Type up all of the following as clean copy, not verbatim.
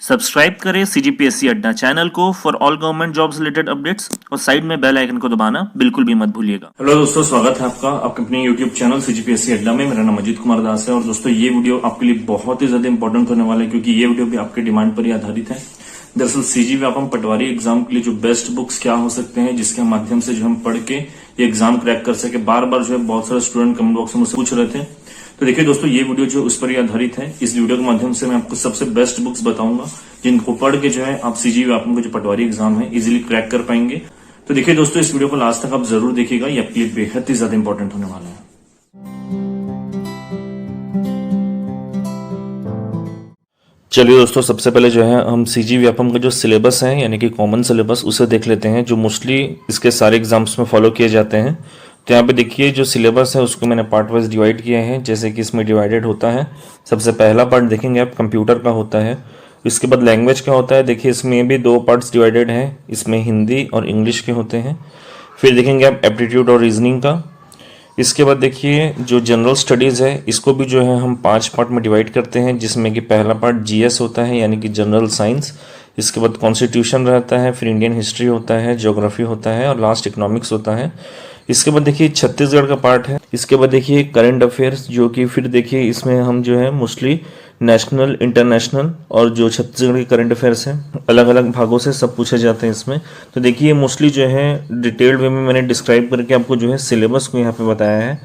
Subscribe करें CGPSC अड्डा channel को for all government jobs related updates और साइड में बेल आइकन को दबाना बिल्कुल भी मत भूलिएगा। हेलो दोस्तों, स्वागत है आपका अपने यूट्यूब चैनल सीजीपीएससी अड्डा में। मेरा नाम अजीत कुमार दास है और दोस्तों ये वीडियो आपके लिए बहुत ही ज्यादा इंपॉर्टेंट होने वाला है क्योंकि ये वीडियो भी आपके डिमांड पर ही आधारित है। दरअसल सीजी व्यापम पटवारी एग्जाम के लिए जो बेस्ट बुक्स क्या हो सकते हैं जिसके माध्यम से जो हम पढ़ के ये एग्जाम क्रैक कर सके, बार बार जो है बहुत सारे स्टूडेंट कमेंट बॉक्स में मुझसे पूछ रहे थे। तो देखिए दोस्तों, ये वीडियो जो उस पर ही आधारित है। इस वीडियो के माध्यम से मैं आपको सबसे बेस्ट बुक्स बताऊंगा जिनको पढ़ के जो है आप सीजी व्यापम का जो पटवारी एग्जाम है इजीली क्रैक कर पाएंगे। तो देखिए दोस्तों, इस वीडियो को लास्ट तक आप जरूर देखिएगा, ये आपके लिए बेहद ही ज्यादा इंपॉर्टेंट होने वाला है। चलिए दोस्तों, सबसे पहले जो है हम सीजी व्यापम का जो सिलेबस है यानी कि कॉमन सिलेबस उसे देख लेते हैं जो मोस्टली इसके सारे एग्जाम्स में फॉलो किए जाते हैं। तो यहाँ पे देखिए जो सिलेबस है उसको मैंने पार्ट वाइज डिवाइड किया है जैसे कि इसमें डिवाइडेड होता है। सबसे पहला पार्ट देखेंगे आप कंप्यूटर का होता है, इसके बाद लैंग्वेज का होता है। देखिए इसमें भी दो पार्ट्स डिवाइडेड हैं, इसमें हिंदी और इंग्लिश के होते हैं। फिर देखेंगे आप एप्टीट्यूड और रीजनिंग का। इसके बाद देखिए जो जनरल स्टडीज़ है इसको भी जो है हम 5 पार्ट में डिवाइड करते हैं जिसमें कि पहला पार्ट जीएस होता है यानी कि जनरल साइंस, इसके बाद कॉन्स्टिट्यूशन रहता है, फिर इंडियन हिस्ट्री होता है, ज्योग्राफी होता है और लास्ट इकोनॉमिक्स होता है। इसके बाद देखिए छत्तीसगढ़ का पार्ट है। इसके बाद देखिए करंट अफेयर्स जो कि फिर देखिए इसमें हम जो है मोस्टली नेशनल, इंटरनेशनल और जो छत्तीसगढ़ के करंट अफेयर्स हैं अलग अलग भागों से सब पूछे जाते हैं इसमें। तो देखिए मोस्टली जो है डिटेल्ड वे में मैंने डिस्क्राइब करके आपको जो है सिलेबस को यहाँ पे बताया है।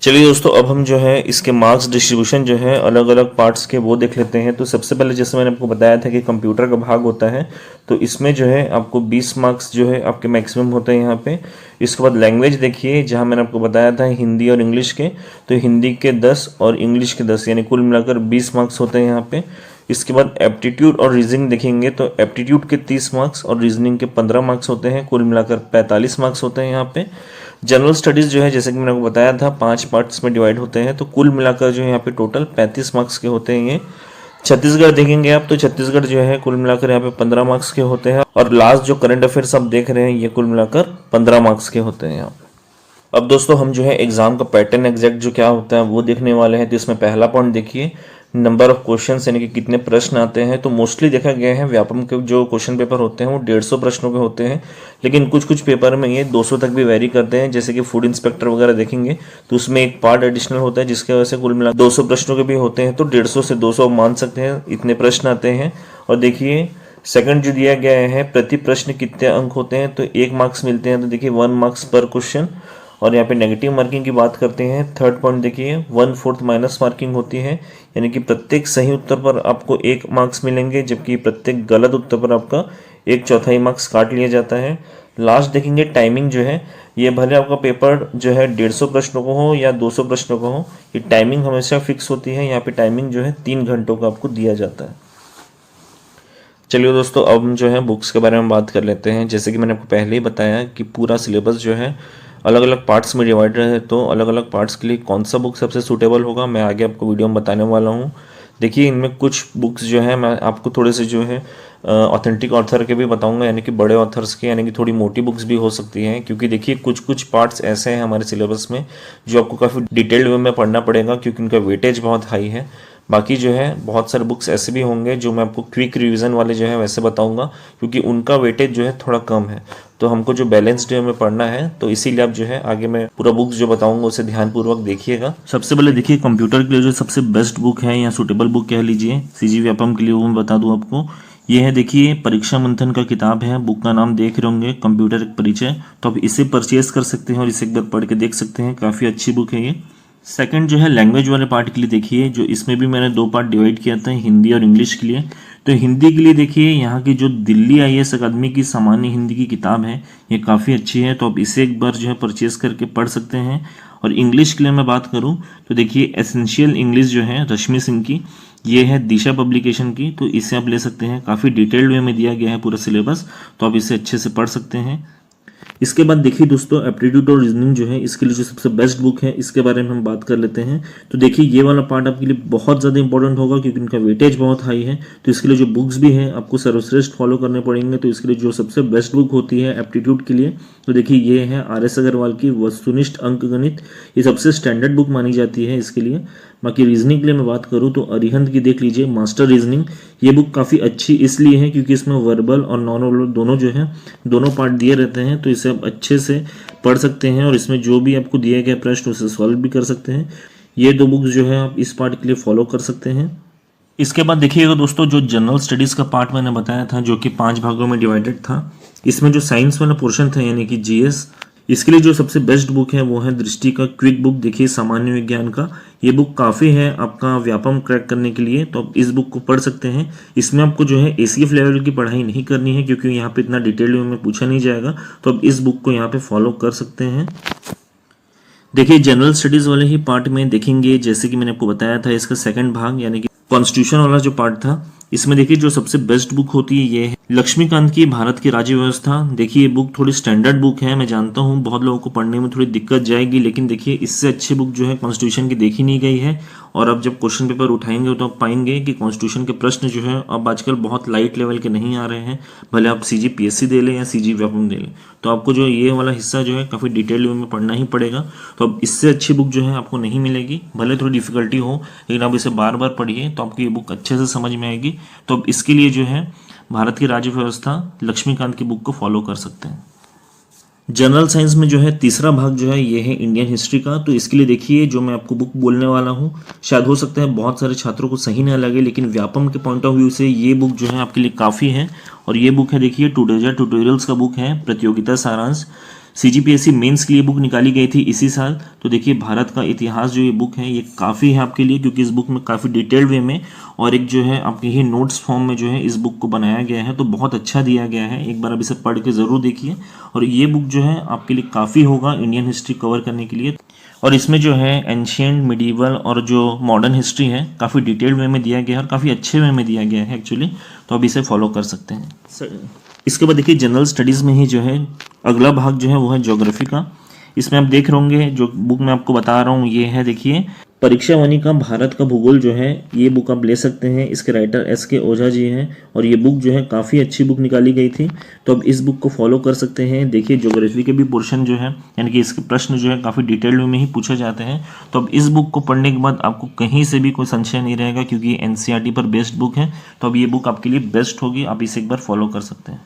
चलिए दोस्तों, अब हम जो है इसके मार्क्स डिस्ट्रीब्यूशन जो है अलग अलग पार्ट्स के वो देख लेते हैं। तो सबसे पहले जैसे मैंने आपको बताया था कि कंप्यूटर का भाग होता है तो इसमें जो है आपको 20 मार्क्स जो है आपके मैक्सिमम होते हैं यहाँ पे। इसके बाद लैंग्वेज देखिए, जहाँ मैंने आपको बताया था हिंदी और इंग्लिश के, तो हिंदी के 10 और इंग्लिश के 10 यानी कुल मिलाकर 20 मार्क्स होते हैं यहाँ पे। इसके बाद एप्टीट्यूड और रीजनिंग देखेंगे तो एप्टीट्यूड के 30 मार्क्स और रीजनिंग के 15 मार्क्स होते हैं, कुल मिलाकर 45 मार्क्स होते हैं यहाँ पे। जनरल स्टडीज़ जो है जैसे कि मैंने आपको बताया था 5 पार्ट्स में डिवाइड होते हैं तो कुल मिलाकर जो है यहाँ पे टोटल 35 मार्क्स के होते हैं ये। छत्तीसगढ़ देखेंगे आप तो छत्तीसगढ़ जो है कुल मिलाकर यहाँ पे 15 मार्क्स के होते हैं और लास्ट जो करंट अफेयर्स आप देख रहे हैं ये कुल मिलाकर 15 मार्क्स के होते हैं यहाँ पे। अब दोस्तों हम जो है एग्जाम का पैटर्न एग्जैक्ट जो क्या होता है वो देखने वाले हैं। तो इसमें पहला पॉइंट देखिए नंबर ऑफ क्वेश्चंस यानी कि कितने प्रश्न आते हैं। तो मोस्टली देखा गया है व्यापम के जो क्वेश्चन पेपर होते हैं वो 150 प्रश्नों के होते हैं, लेकिन कुछ कुछ पेपर में ये 200 तक भी वेरी करते हैं। जैसे कि फूड इंस्पेक्टर वगैरह देखेंगे तो उसमें एक पार्ट एडिशनल होता है जिसके वजह से कुल मिला 200 प्रश्नों के भी होते हैं। तो 150 से 200 मान सकते हैं इतने प्रश्न आते हैं। और देखिए सेकंड जो दिया गया है प्रति प्रश्न कितने अंक होते हैं तो 1 मार्क्स मिलते हैं। तो देखिए 1 मार्क्स पर क्वेश्चन। और यहाँ पे नेगेटिव मार्किंग की बात करते हैं, थर्ड पॉइंट देखिए 1/4 माइनस मार्किंग होती है यानी कि प्रत्येक सही उत्तर पर आपको 1 मार्क्स मिलेंगे जबकि प्रत्येक गलत उत्तर पर आपका 1/4 मार्क्स काट लिया जाता है। लास्ट देखेंगे टाइमिंग जो है, ये भले आपका पेपर जो है 150 प्रश्नों को हो या 200 प्रश्नों को हो, ये टाइमिंग हमेशा फिक्स होती है। यहाँ पे टाइमिंग जो है 3 घंटों का आपको दिया जाता है। चलिए दोस्तों, अब हम जो है बुक्स के बारे में बात कर लेते हैं। जैसे कि मैंने आपको पहले ही बताया कि पूरा सिलेबस जो है अलग अलग पार्ट्स में डिवाइडेड है, तो अलग अलग पार्ट्स के लिए कौन सा बुक सबसे सूटेबल होगा मैं आगे आपको वीडियो में बताने वाला हूँ। देखिए इनमें कुछ बुक्स जो है मैं आपको थोड़े से जो है ऑथेंटिक ऑथर के भी बताऊंगा यानी कि बड़े ऑथर्स के, यानी कि थोड़ी मोटी बुक्स भी हो सकती हैं क्योंकि देखिए कुछ कुछ पार्ट्स ऐसे हैं हमारे सिलेबस में जो आपको काफ़ी डिटेल्ड वे में पढ़ना पड़ेगा क्योंकि उनका वेटेज बहुत हाई है। बाकी जो है बहुत सारे बुक्स ऐसे भी होंगे जो मैं आपको क्विक रिवीजन वाले जो है वैसे बताऊंगा क्योंकि उनका वेटेज जो है थोड़ा कम है। तो हमको जो बैलेंस्ड वे में पढ़ना है तो इसीलिए आप जो है आगे मैं पूरा बुक्स जो बताऊंगा उसे ध्यानपूर्वक देखिएगा। सबसे पहले देखिए कंप्यूटर के लिए जो सबसे बेस्ट बुक है या सुटेबल बुक कह लीजिए सीजी व्यापम के लिए, वो मैं बता दूं आपको। ये है देखिए परीक्षा मंथन का किताब है, बुक का नाम देख रहे होंगे कंप्यूटर एक परिचय। तो आप इसे परचेज कर सकते हैं और इसे एक बार पढ़ के देख सकते हैं, काफ़ी अच्छी बुक है ये। सेकंड जो है लैंग्वेज वाले पार्ट के लिए देखिए, जो इसमें भी मैंने 2 पार्ट डिवाइड किया था हिंदी और इंग्लिश के लिए। तो हिंदी के लिए देखिए यहाँ की जो दिल्ली आईएएस अकादमी की सामान्य हिंदी की किताब है ये काफ़ी अच्छी है, तो आप इसे एक बार जो है परचेज करके पढ़ सकते हैं। और इंग्लिश के लिए मैं बात करूँ तो देखिए एसेंशियल इंग्लिश जो है रश्मि सिंह की, ये है दिशा पब्लिकेशन की, तो इसे आप ले सकते हैं। काफ़ी डिटेल्ड वे में दिया गया है पूरा सिलेबस, तो आप इसे अच्छे से पढ़ सकते हैं। इसके बाद देखिए दोस्तों एप्टीट्यूड और रीजनिंग जो है इसके लिए जो सबसे बेस्ट बुक है इसके बारे में हम बात कर लेते हैं। तो देखिए ये वाला पार्ट आपके लिए बहुत ज़्यादा इंपॉर्टेंट होगा क्योंकि इनका वेटेज बहुत हाई है। तो इसके लिए जो बुक्स भी हैं आपको सर्वश्रेष्ठ फॉलो करने पड़ेंगे। तो इसके लिए जो सबसे बेस्ट बुक होती है एप्टीट्यूड के लिए, तो देखिए ये है RS अग्रवाल की वस्तुनिष्ठ अंक गणित। ये सबसे स्टैंडर्ड बुक मानी जाती है इसके लिए। बाकी रीजनिंग के लिए मैं बात करूँ तो अरिहंत की देख लीजिए मास्टर रीजनिंग। ये बुक काफ़ी अच्छी इसलिए है क्योंकि इसमें वर्बल और नॉन वर्बल दोनों जो है दोनों पार्ट दिए रहते हैं, तो इसे आप अच्छे से पढ़ सकते हैं और इसमें जो भी आपको दिए गए प्रश्न उसे सॉल्व भी कर सकते हैं। ये दो बुक्स जो है आप इस पार्ट के लिए फॉलो कर सकते हैं। इसके बाद देखिएगा दोस्तों, जो जनरल स्टडीज़ का पार्ट मैंने बताया था जो कि 5 भागों में डिवाइडेड था, इसमें जो साइंस वाला पोर्शन था यानी कि जीएस, इसके लिए जो सबसे बेस्ट बुक है वो है दृष्टि का क्विक बुक। देखिए सामान्य विज्ञान का ये बुक काफ़ी है आपका व्यापम क्रैक करने के लिए, तो आप इस बुक को पढ़ सकते हैं। इसमें आपको जो है एसीएफ लेवल की पढ़ाई नहीं करनी है क्योंकि यहाँ पे इतना डिटेल में पूछा नहीं जाएगा, तो आप इस बुक को यहाँ पे फॉलो कर सकते हैं। देखिए जनरल स्टडीज़ वाले ही पार्ट में देखेंगे, जैसे कि मैंने आपको बताया था इसका सेकंड भाग यानी कि कॉन्स्टिट्यूशन वाला जो पार्ट था, इसमें देखिए जो सबसे बेस्ट बुक होती है ये है लक्ष्मीकांत की भारत की राज्य व्यवस्था। देखिए ये बुक थोड़ी स्टैंडर्ड बुक है, मैं जानता हूँ बहुत लोगों को पढ़ने में थोड़ी दिक्कत जाएगी, लेकिन देखिए इससे अच्छी बुक जो है कॉन्स्टिट्यूशन की देखी नहीं गई है। और अब जब क्वेश्चन पेपर उठाएंगे तो आप पाएंगे कि कॉन्स्टिट्यूशन के प्रश्न जो है अब आजकल बहुत लाइट लेवल के नहीं आ रहे हैं, भले आप CGPSC दे लें या CG व्यापम दे लें, तो आपको जो ये वाला हिस्सा जो है काफ़ी डिटेल में पढ़ना ही पड़ेगा। तो अब इससे अच्छी बुक जो है आपको नहीं मिलेगी, भले थोड़ी डिफिकल्टी हो लेकिन आप इसे बार बार पढ़िए तो आपको ये बुक अच्छे से समझ में आएगी। तो अब इसके लिए जो है भारत की राज्य व्यवस्था लक्ष्मीकांत की बुक को फॉलो कर सकते हैं। जनरल साइंस में जो है तीसरा भाग जो है ये है इंडियन हिस्ट्री का। तो इसके लिए देखिए जो मैं आपको बुक बोलने वाला हूँ शायद हो सकता है बहुत सारे छात्रों को सही ना लगे, लेकिन व्यापम के पॉइंट ऑफ व्यू से ये बुक जो है आपके लिए काफ़ी है। और ये बुक है देखिए ट्यूटोरियल्स का बुक है, प्रतियोगिता सारांश। CGPSC मेंस के लिए बुक निकाली गई थी इसी साल। तो देखिए भारत का इतिहास जो ये बुक है ये काफ़ी है आपके लिए, क्योंकि इस बुक में काफ़ी डिटेल्ड वे में और एक जो है आपके ये नोट्स फॉर्म में जो है इस बुक को बनाया गया है, तो बहुत अच्छा दिया गया है। एक बार अब इसे पढ़ के ज़रूर देखिए। और ये बुक जो है आपके लिए काफ़ी होगा इंडियन हिस्ट्री कवर करने के लिए। और इसमें जो है एंशियंट, मिडीवल और जो मॉडर्न हिस्ट्री है काफ़ी डिटेल्ड वे में दिया गया है और काफ़ी अच्छे वे में दिया गया है एक्चुअली, तो अब इसे फॉलो कर सकते हैं। इसके बाद देखिए जनरल स्टडीज़ में ही जो है अगला भाग जो है वो है ज्योग्राफी का। इसमें आप देख रहे होंगे जो बुक मैं आपको बता रहा हूँ ये है देखिए परीक्षा वाणी का भारत का भूगोल जो है, ये बुक आप ले सकते हैं। इसके राइटर SK ओझा जी हैं और ये बुक जो है काफ़ी अच्छी बुक निकाली गई थी, तो अब इस बुक को फॉलो कर सकते हैं। देखिए ज्योग्राफी के भी पोर्शन जो है यानी कि इसके प्रश्न जो है काफ़ी डिटेल में ही पूछे जाते हैं, तो अब इस बुक को पढ़ने के बाद आपको कहीं से भी कोई संशय नहीं रहेगा क्योंकि ये NCERT पर बेस्ड बुक है। तो अब ये बुक आपके लिए बेस्ट होगी, आप इसे एक बार फॉलो कर सकते हैं।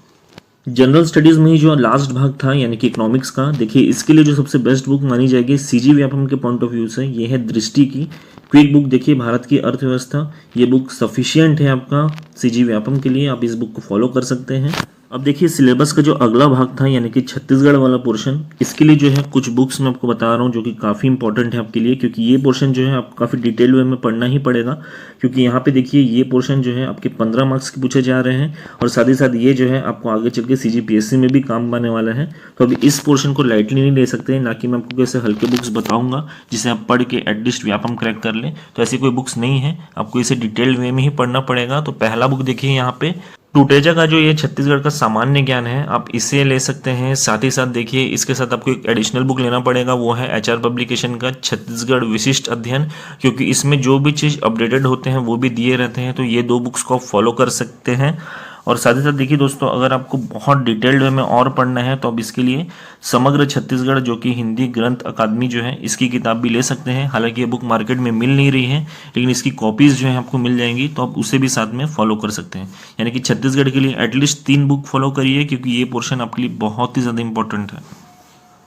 जनरल स्टडीज़ में ही जो लास्ट भाग था यानी कि इकोनॉमिक्स का, देखिए इसके लिए जो सबसे बेस्ट बुक मानी जाएगी CG व्यापम के पॉइंट ऑफ व्यू से ये है दृष्टि की क्विक बुक। देखिए भारत की अर्थव्यवस्था, ये बुक सफिशिएंट है आपका CG व्यापम के लिए, आप इस बुक को फॉलो कर सकते हैं। अब देखिए सिलेबस का जो अगला भाग था यानी कि छत्तीसगढ़ वाला पोर्शन, इसके लिए जो है कुछ बुक्स मैं आपको बता रहा हूँ जो कि काफ़ी इंपॉर्टेंट है आपके लिए, क्योंकि ये पोर्शन जो है आपको काफ़ी डिटेल वे में पढ़ना ही पड़ेगा। क्योंकि यहाँ पे देखिए ये पोर्शन जो है आपके 15 मार्क्स के पूछे जा रहे हैं और साथ ही साथ ये जो है आपको आगे चल के CGPSC में भी काम आने वाला है। तो अभी इस पोर्शन को लाइटली नहीं ले सकते, ना कि मैं आपको कैसे हल्के बुक्स बताऊंगा जिसे आप पढ़ के एटलीस्ट व्यापम क्रैक कर लें, तो ऐसी कोई बुक्स नहीं है, आपको इसे डिटेल वे में ही पढ़ना पड़ेगा। तो पहला बुक देखिए यहाँ पे टूटेजा का जो ये छत्तीसगढ़ का सामान्य ज्ञान है, आप इसे ले सकते हैं। साथ ही साथ देखिए इसके साथ आपको एक एडिशनल बुक लेना पड़ेगा, वो है HR पब्लिकेशन का छत्तीसगढ़ विशिष्ट अध्ययन, क्योंकि इसमें जो भी चीज़ अपडेटेड होते हैं वो भी दिए रहते हैं। तो ये दो बुक्स को आप फॉलो कर सकते हैं। और साथ ही साथ देखिए दोस्तों, अगर आपको बहुत डिटेल्ड वे में और पढ़ना है तो अब इसके लिए समग्र छत्तीसगढ़ जो कि हिंदी ग्रंथ अकादमी जो है इसकी किताब भी ले सकते हैं। हालांकि ये बुक मार्केट में मिल नहीं रही है, लेकिन इसकी कॉपीज़ जो है आपको मिल जाएंगी, तो आप उसे भी साथ में फॉलो कर सकते हैं। यानी कि छत्तीसगढ़ के लिए एटलीस्ट 3 बुक फॉलो करिए, क्योंकि ये पोर्शन आपके लिए बहुत ही ज़्यादा इंपॉर्टेंट है।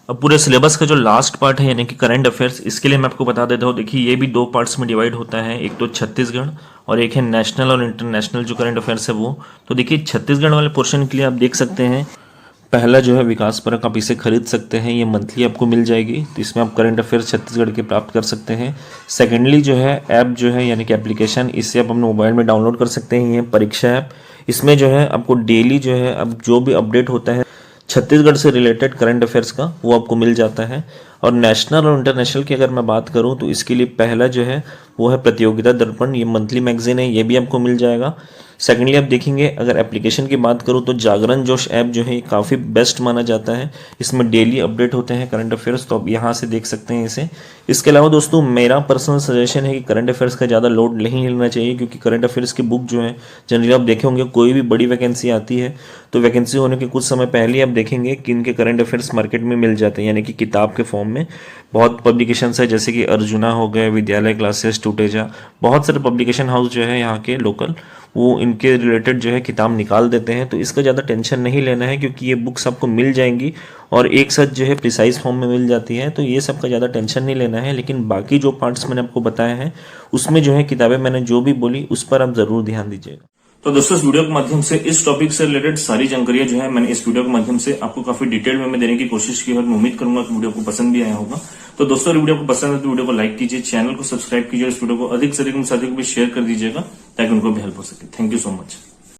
अब पूरे सिलेबस का जो लास्ट पार्ट है यानी कि करंट अफेयर्स, इसके लिए मैं आपको बता देता हूँ। देखिए ये भी 2 पार्ट्स में डिवाइड होता है, एक तो छत्तीसगढ़ और एक है नेशनल और इंटरनेशनल जो करंट अफेयर्स है वो। तो देखिए छत्तीसगढ़ वाले पोर्शन के लिए आप देख सकते हैं, पहला जो है विकास परक, आप इसे खरीद सकते हैं, ये मंथली आपको मिल जाएगी, तो इसमें आप करंट अफेयर्स छत्तीसगढ़ के प्राप्त कर सकते हैं। सेकेंडली जो है ऐप जो है यानी कि एप्लीकेशन, इससे आप अपने मोबाइल में डाउनलोड कर सकते हैं, ये परीक्षा ऐप। इसमें जो है आपको डेली जो है अब जो भी अपडेट होता है छत्तीसगढ़ से रिलेटेड करंट अफेयर्स का, वो आपको मिल जाता है। और नेशनल और इंटरनेशनल की अगर मैं बात करूं तो इसके लिए पहला जो है वो है प्रतियोगिता दर्पण, ये मंथली मैगजीन है, ये भी आपको मिल जाएगा। सेकेंडली आप देखेंगे अगर एप्लीकेशन की बात करूँ तो जागरण जोश ऐप जो है काफ़ी बेस्ट माना जाता है। इसमें डेली अपडेट होते हैं करंट अफेयर्स, तो आप यहाँ से देख सकते हैं इसे। इसके अलावा दोस्तों मेरा पर्सनल सजेशन है कि करंट अफेयर्स का ज़्यादा लोड नहीं लेना चाहिए, क्योंकि करंट अफेयर्स की बुक जो है जनरली आप देखे होंगे कोई भी बड़ी वैकेंसी आती है तो वैकेंसी होने के कुछ समय पहले ही आप देखेंगे कि इनके करंट अफेयर्स मार्केट में मिल जाते हैं, यानी कि किताब के फॉर्म में। बहुत पब्लिकेशंस है जैसे कि अर्जुना हो गए, विद्यालय क्लासेस, टूटेजा, बहुत सारे पब्लिकेशन हाउस जो है यहाँ के लोकल, वो इनके रिलेटेड जो है किताब निकाल देते हैं। तो इसका ज़्यादा टेंशन नहीं लेना है, क्योंकि ये बुक्स आपको मिल जाएंगी और एक साथ जो है प्रिसाइज फॉर्म में मिल जाती है, तो ये सब का ज़्यादा टेंशन नहीं लेना है। लेकिन बाकी जो पार्ट्स मैंने आपको बताया है उसमें जो है किताबें मैंने जो भी बोली उस पर आप ज़रूर ध्यान दीजिएगा। तो दोस्तों इस वीडियो के माध्यम से इस टॉपिक से रिलेटेड सारी जानकारियां जो है मैंने इस वीडियो के माध्यम से आपको काफी डिटेल में देने की कोशिश की और मैं उम्मीद करूंगा कि वीडियो को पसंद भी आया होगा। तो दोस्तों वीडियो को पसंद है तो वीडियो को लाइक कीजिए, चैनल को सब्सक्राइब कीजिए, इस वीडियो को अधिक से अधिक साथियों को भी शेयर कर दीजिएगा ताकि उनको भी हेल्प हो सके। Thank you so much.